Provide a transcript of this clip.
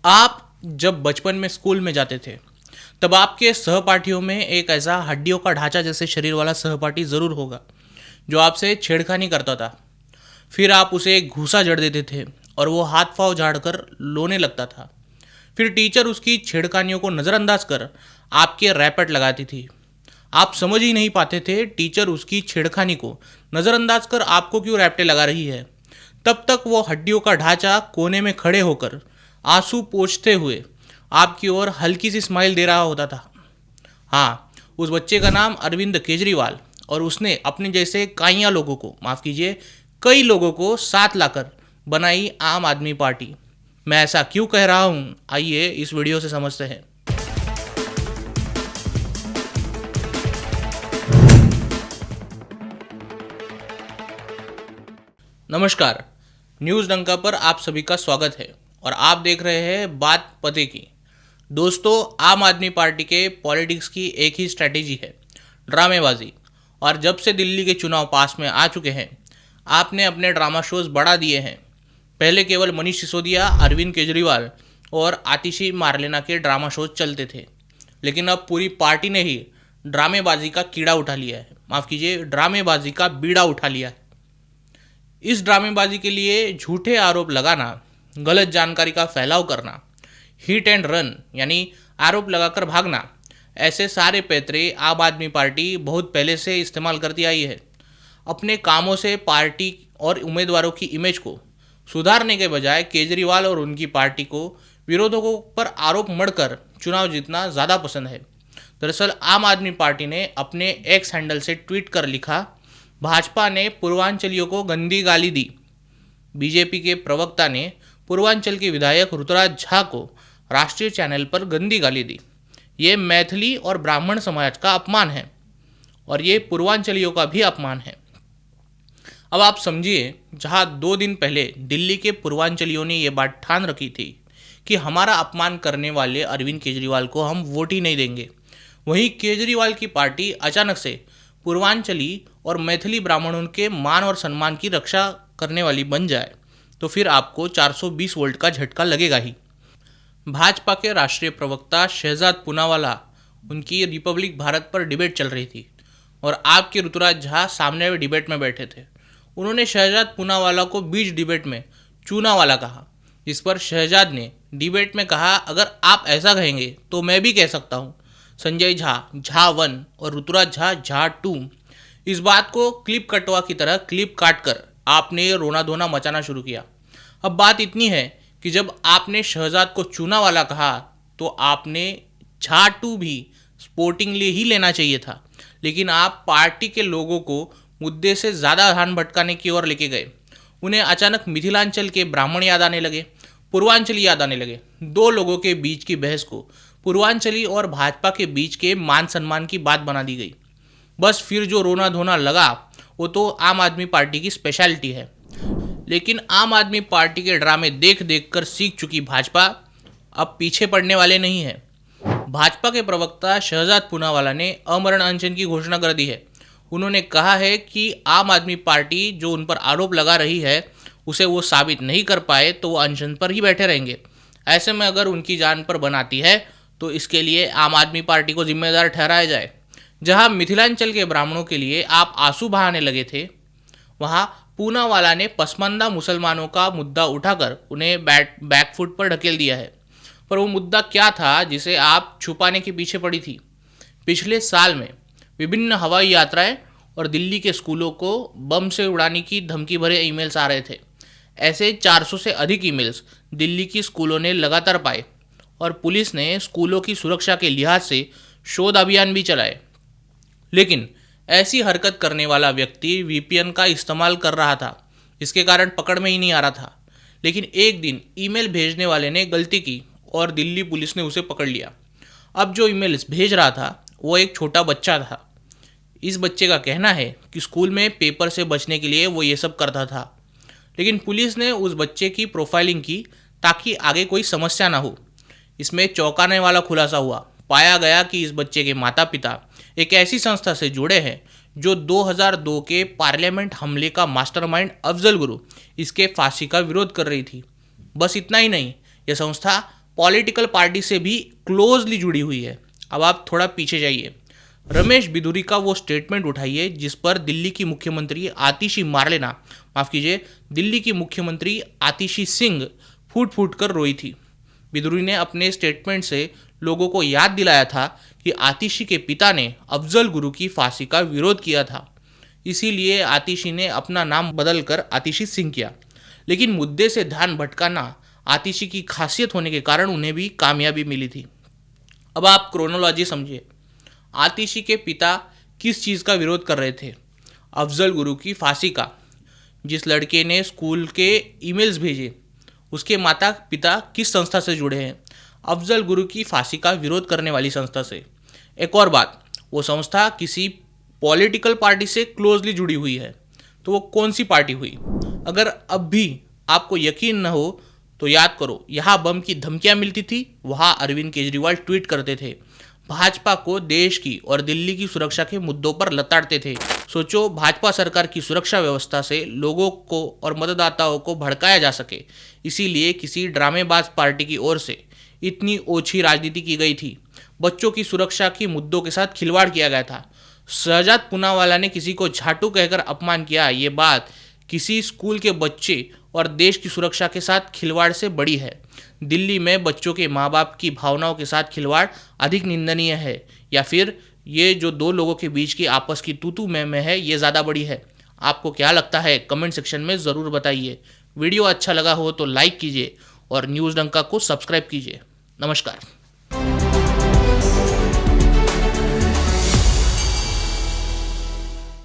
आप जब बचपन में स्कूल में जाते थे तब आपके सहपाठियों में एक ऐसा हड्डियों का ढांचा जैसे शरीर वाला सहपाठी ज़रूर होगा जो आपसे छेड़खानी करता था। फिर आप उसे एक घूसा जड़ देते थे और वो हाथ पांव झाड़कर रोने लगता था। फिर टीचर उसकी छेड़खानियों को नज़रअंदाज कर आपके रैपट लगाती थी। आप समझ ही नहीं पाते थे टीचर उसकी छेड़खानी को नज़रअंदाज कर आपको क्यों रैपटे लगा रही है। तब तक वो हड्डियों का ढांचा कोने में खड़े होकर आंसू पोंछते हुए आपकी ओर हल्की सी स्माइल दे रहा होता था। हाँ, उस बच्चे का नाम अरविंद केजरीवाल और उसने अपने जैसे काइया लोगों को, माफ़ कीजिए, कई लोगों को साथ लाकर बनाई आम आदमी पार्टी। मैं ऐसा क्यों कह रहा हूँ, आइए इस वीडियो से समझते हैं। नमस्कार, न्यूज़ डंका पर आप सभी का स्वागत है और आप देख रहे हैं बात पते की। दोस्तों, आम आदमी पार्टी के पॉलिटिक्स की एक ही स्ट्रैटेजी है, ड्रामेबाजी। और जब से दिल्ली के चुनाव पास में आ चुके हैं, आपने अपने ड्रामा शोज बढ़ा दिए हैं। पहले केवल मनीष सिसोदिया, अरविंद केजरीवाल और आतिशी मारलेना के ड्रामा शोज चलते थे, लेकिन अब पूरी पार्टी ने ही ड्रामेबाजी का कीड़ा उठा लिया है, माफ़ कीजिए, ड्रामेबाजी का बीड़ा उठा लिया है। इस ड्रामेबाजी के लिए झूठे आरोप लगाना, गलत जानकारी का फैलाव करना, हिट एंड रन यानी आरोप लगाकर भागना, ऐसे सारे पैतरे आम आदमी पार्टी बहुत पहले से इस्तेमाल करती आई है। अपने कामों से पार्टी और उम्मीदवारों की इमेज को सुधारने के बजाय केजरीवाल और उनकी पार्टी को विरोधकों पर आरोप मढ़कर चुनाव जीतना ज़्यादा पसंद है। दरअसल आम आदमी पार्टी ने अपने एक्स हैंडल से ट्वीट कर लिखा, भाजपा ने पूर्वांचलियों को गंदी गाली दी। बीजेपी के प्रवक्ता ने पूर्वांचल के विधायक ऋतुराज झा को राष्ट्रीय चैनल पर गंदी गाली दी। ये मैथिली और ब्राह्मण समाज का अपमान है और ये पूर्वांचलियों का भी अपमान है। अब आप समझिए, जहाँ 2 दिन पहले दिल्ली के पूर्वांचलियों ने ये बात ठान रखी थी कि हमारा अपमान करने वाले अरविंद केजरीवाल को हम वोट ही नहीं देंगे, वहीं केजरीवाल की पार्टी अचानक से पूर्वांचली और मैथिली ब्राह्मणों के मान और सम्मान की रक्षा करने वाली बन जाए, तो फिर आपको 420 वोल्ट का झटका लगेगा ही। भाजपा के राष्ट्रीय प्रवक्ता शहजाद पूनावाला, उनकी रिपब्लिक भारत पर डिबेट चल रही थी और आपके ऋतुराज झा सामने डिबेट में बैठे थे। उन्होंने शहजाद पूनावाला को बीच डिबेट में चूनावाला कहा, जिस पर शहजाद ने डिबेट में कहा, अगर आप ऐसा कहेंगे तो मैं भी कह सकता हूँ। संजय झा, झा 1 और ऋतुराज झा, झा 2। इस बात को क्लिप कटवा की तरह क्लिप काट कर आपने रोना धोना मचाना शुरू किया। अब बात इतनी है कि जब आपने शहजाद को चूनावाला कहा तो आपने झा 2 भी स्पोर्टिंगली ही लेना चाहिए था, लेकिन आप पार्टी के लोगों को मुद्दे से ज़्यादा ध्यान भटकाने की ओर लेके गए। उन्हें अचानक मिथिलांचल के ब्राह्मण याद आने लगे, पूर्वांचली याद आने लगे। 2 लोगों के बीच की बहस को पूर्वांचली और भाजपा के बीच के मान सम्मान की बात बना दी गई। बस फिर जो रोना धोना लगा वो तो आम आदमी पार्टी की स्पेशलिटी है। लेकिन आम आदमी पार्टी के ड्रामे देख देख कर सीख चुकी भाजपा अब पीछे पड़ने वाले नहीं है। भाजपा के प्रवक्ता शहजाद पूनावाला ने अमरण अनशन की घोषणा कर दी है। उन्होंने कहा है कि आम आदमी पार्टी जो उन पर आरोप लगा रही है उसे वो साबित नहीं कर पाए तो वो अनशन पर ही बैठे रहेंगे। ऐसे में अगर उनकी जान पर बनाती है तो इसके लिए आम आदमी पार्टी को जिम्मेदार ठहराया जाए। जहां मिथिलांचल के ब्राह्मणों के लिए आप आंसू बहाने लगे थे, वहां पूनावाला ने पसमानदा मुसलमानों का मुद्दा उठाकर उन्हें बैकफुट पर ढकेल दिया है। पर वो मुद्दा क्या था जिसे आप छुपाने के पीछे पड़ी थी? पिछले साल में विभिन्न हवाई यात्राएं और दिल्ली के स्कूलों को बम से उड़ाने की धमकी भरे ईमेल्स आ रहे थे। ऐसे 400 से अधिक ईमेल्स दिल्ली की स्कूलों ने लगातार पाए और पुलिस ने स्कूलों की सुरक्षा के लिहाज से शोध अभियान भी चलाए। लेकिन ऐसी हरकत करने वाला व्यक्ति वीपीएन का इस्तेमाल कर रहा था, इसके कारण पकड़ में ही नहीं आ रहा था। लेकिन एक दिन ईमेल भेजने वाले ने गलती की और दिल्ली पुलिस ने उसे पकड़ लिया। अब जो ईमेल्स भेज रहा था वो एक छोटा बच्चा था। इस बच्चे का कहना है कि स्कूल में पेपर से बचने के लिए वो ये सब करता था, लेकिन पुलिस ने उस बच्चे की प्रोफाइलिंग की ताकि आगे कोई समस्या ना हो। इसमें चौंकाने वाला खुलासा हुआ। पाया गया कि इस बच्चे के माता पिता एक ऐसी संस्था से जुड़े हैं जो 2002 के पार्लियामेंट हमले का मास्टरमाइंड अफजल गुरु इसके फांसी का विरोध कर रही थी। बस इतना ही नहीं, यह संस्था पॉलिटिकल पार्टी से भी क्लोजली जुड़ी हुई है। अब आप थोड़ा पीछे जाइए, रमेश बिधूरी का वो स्टेटमेंट उठाइए जिस पर दिल्ली की मुख्यमंत्री आतिशी सिंह फूट फूट कर रोई थी। बिधूरी ने अपने स्टेटमेंट से लोगों को याद दिलाया था कि आतिशी के पिता ने अफजल गुरु की फांसी का विरोध किया था, इसीलिए आतिशी ने अपना नाम बदलकर आतिशी सिंह किया। लेकिन मुद्दे से ध्यान भटकाना आतिशी की खासियत होने के कारण उन्हें भी कामयाबी मिली थी। अब आप क्रोनोलॉजी समझिए, आतिशी के पिता किस चीज़ का विरोध कर रहे थे? अफजल गुरु की फांसी का। जिस लड़के ने स्कूल के ईमेल्स भेजे उसके माता पिता किस संस्था से जुड़े हैं? अफजल गुरु की फांसी का विरोध करने वाली संस्था से। एक और बात, वो संस्था किसी पॉलिटिकल पार्टी से क्लोजली जुड़ी हुई है, तो वो कौन सी पार्टी हुई? अगर अब भी आपको यकीन न हो तो याद करो, यहाँ बम की धमकियाँ मिलती थी, वहाँ अरविंद केजरीवाल ट्वीट करते थे, भाजपा को देश की और दिल्ली की सुरक्षा के मुद्दों पर लताड़ते थे। सोचो, भाजपा सरकार की सुरक्षा व्यवस्था से लोगों को और मतदाताओं को भड़काया जा सके, इसीलिए किसी ड्रामेबाज पार्टी की ओर से इतनी ओछी राजनीति की गई थी। बच्चों की सुरक्षा के मुद्दों के साथ खिलवाड़ किया गया था। शहजाद पूनावाला ने किसी को झाटू कहकर अपमान किया, ये बात किसी स्कूल के बच्चे और देश की सुरक्षा के साथ खिलवाड़ से बड़ी है। दिल्ली में बच्चों के माँ बाप की भावनाओं के साथ खिलवाड़ अधिक निंदनीय है, या फिर ये जो दो लोगों के बीच की आपस की तू मैं है, ये ज़्यादा बड़ी है? आपको क्या लगता है? कमेंट सेक्शन में ज़रूर बताइए। वीडियो अच्छा लगा हो तो लाइक कीजिए और न्यूज़ डंका को सब्सक्राइब कीजिए। नमस्कार।